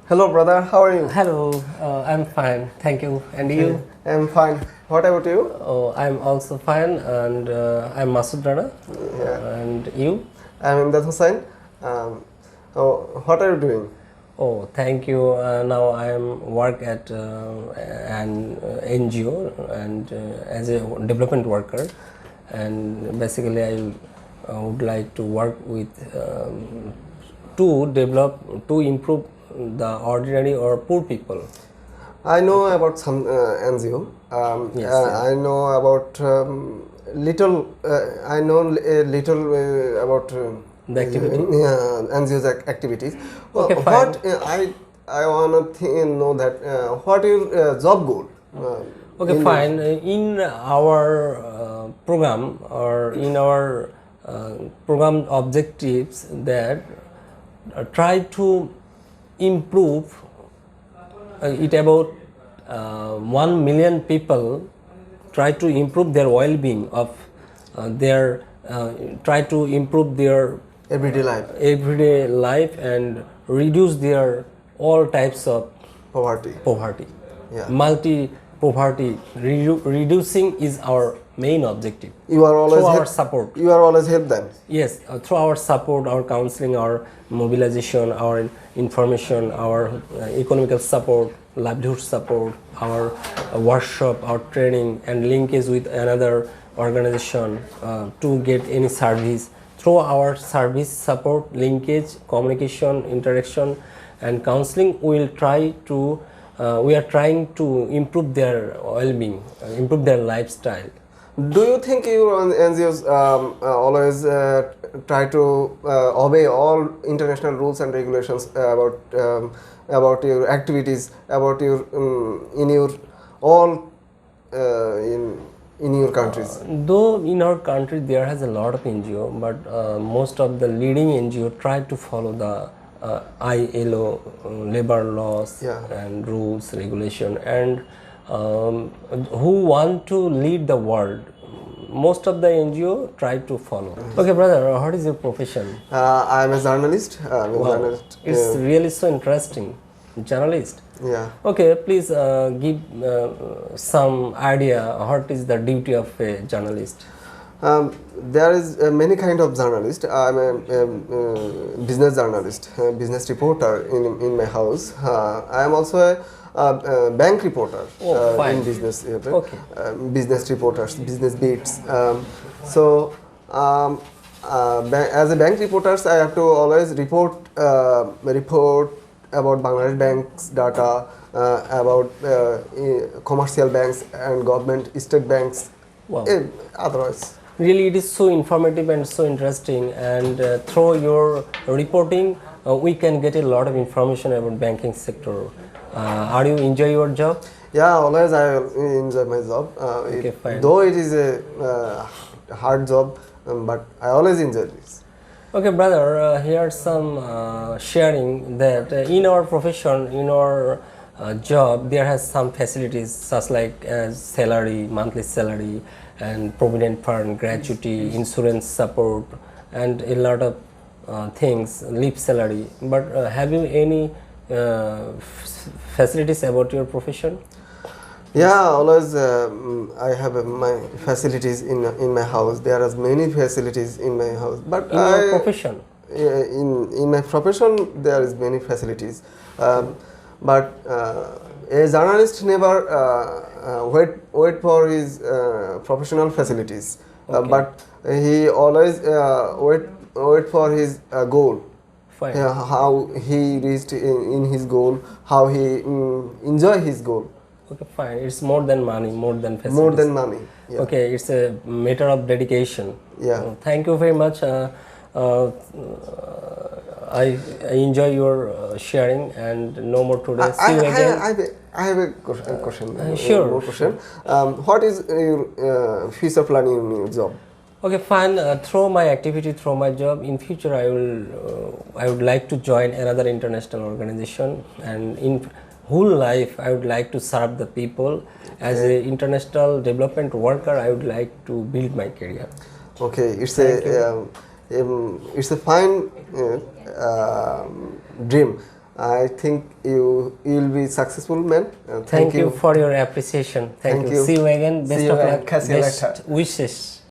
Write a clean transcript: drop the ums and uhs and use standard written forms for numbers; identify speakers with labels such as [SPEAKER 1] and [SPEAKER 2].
[SPEAKER 1] Hello, brother. How are you?
[SPEAKER 2] Hello, I'm fine, thank you. And you?
[SPEAKER 1] I'm fine. What about you?
[SPEAKER 2] Oh, I'm also fine, and I'm Masood Rana.
[SPEAKER 1] Yeah.
[SPEAKER 2] And you?
[SPEAKER 1] I'm Imdad Hussain. What are you doing?
[SPEAKER 2] Oh, thank you. Now I am work at an NGO and as a development worker, and basically I would like to work with to improve the ordinary or poor people.
[SPEAKER 1] I know about some NGO.
[SPEAKER 2] Yes, yeah.
[SPEAKER 1] I know about little. I know a little about
[SPEAKER 2] The activity?
[SPEAKER 1] NGO's activities.
[SPEAKER 2] Okay,
[SPEAKER 1] What
[SPEAKER 2] fine.
[SPEAKER 1] I wanna know that what is your job goal?
[SPEAKER 2] Okay,
[SPEAKER 1] in
[SPEAKER 2] fine. In our program or in our program objectives that try to improve it about 1 million people try to improve their well-being of their try to improve their
[SPEAKER 1] everyday life
[SPEAKER 2] and reduce their all types of poverty.
[SPEAKER 1] Yeah.
[SPEAKER 2] Multi poverty reducing is our main objective.
[SPEAKER 1] You are always
[SPEAKER 2] through our
[SPEAKER 1] help,
[SPEAKER 2] support.
[SPEAKER 1] You are always help them.
[SPEAKER 2] Yes, through our support, our counseling, our mobilization, our information, our economical support, livelihood support, our workshop, our training, and linkage with another organization to get any service. Through our service support, linkage, communication, interaction, and counseling, we will try to we are trying to improve their well-being, improve their lifestyle.
[SPEAKER 1] Do you think your NGOs always try to obey all international rules and regulations about your activities, about your in your all in your countries?
[SPEAKER 2] Though in our country there has a lot of NGO, but most of the leading NGO try to follow the ILO labor laws and rules, regulation, and who want to lead the world. Most of the NGO try to follow. Okay, brother, what is your profession?
[SPEAKER 1] I am a journalist.
[SPEAKER 2] It's really so interesting. Journalist.
[SPEAKER 1] Yeah.
[SPEAKER 2] Okay, please give some idea what is the duty of a journalist.
[SPEAKER 1] There is many kind of journalist. I'm a business journalist, business reporter in my house. I am also a bank reporter in business.
[SPEAKER 2] Okay.
[SPEAKER 1] Business reporters, business beats. As a bank reporters, I have to always report about Bangladesh Bank's data, about commercial banks and government state banks.
[SPEAKER 2] Wow.
[SPEAKER 1] Otherwise.
[SPEAKER 2] Really, it is so informative and so interesting, and through your reporting we can get a lot of information about banking sector. Are you enjoy your job?
[SPEAKER 1] Yeah, always I enjoy my job.
[SPEAKER 2] Okay, fine.
[SPEAKER 1] Though it is a hard job, but I always enjoy this.
[SPEAKER 2] Okay, brother, here's some sharing that in our profession, in our job, there has some facilities such like salary, monthly salary, and provident fund, gratuity, insurance support, and a lot of things, leave salary. But have you any facilities about your profession?
[SPEAKER 1] Yeah, always I have my facilities in my house. There are many facilities in my house. But
[SPEAKER 2] in your profession?
[SPEAKER 1] In my profession, there is many facilities. But a journalist never wait for his professional facilities.
[SPEAKER 2] Okay.
[SPEAKER 1] But he always wait for his goal.
[SPEAKER 2] Fine.
[SPEAKER 1] How he reached in his goal, how he enjoy his goal.
[SPEAKER 2] Okay, fine. It's more than money, more than facilities.
[SPEAKER 1] More than money. Yeah.
[SPEAKER 2] Okay, it's a matter of dedication.
[SPEAKER 1] Yeah.
[SPEAKER 2] Thank you very much. I enjoy your sharing, and no more today. See you again.
[SPEAKER 1] I have a question.
[SPEAKER 2] Sure.
[SPEAKER 1] More question. What is your future plan in your job?
[SPEAKER 2] Okay, fine. Through my activity, through my job, in future I would like to join another international organization, and in whole life I would like to serve the people. As an international development worker, I would like to build my career.
[SPEAKER 1] Okay, it's a fine dream. I think you will be successful, man.
[SPEAKER 2] Thank you for your appreciation. Thank you. See you again. Best
[SPEAKER 1] See you
[SPEAKER 2] of
[SPEAKER 1] and
[SPEAKER 2] luck.
[SPEAKER 1] catch you
[SPEAKER 2] Best
[SPEAKER 1] later.
[SPEAKER 2] wishes.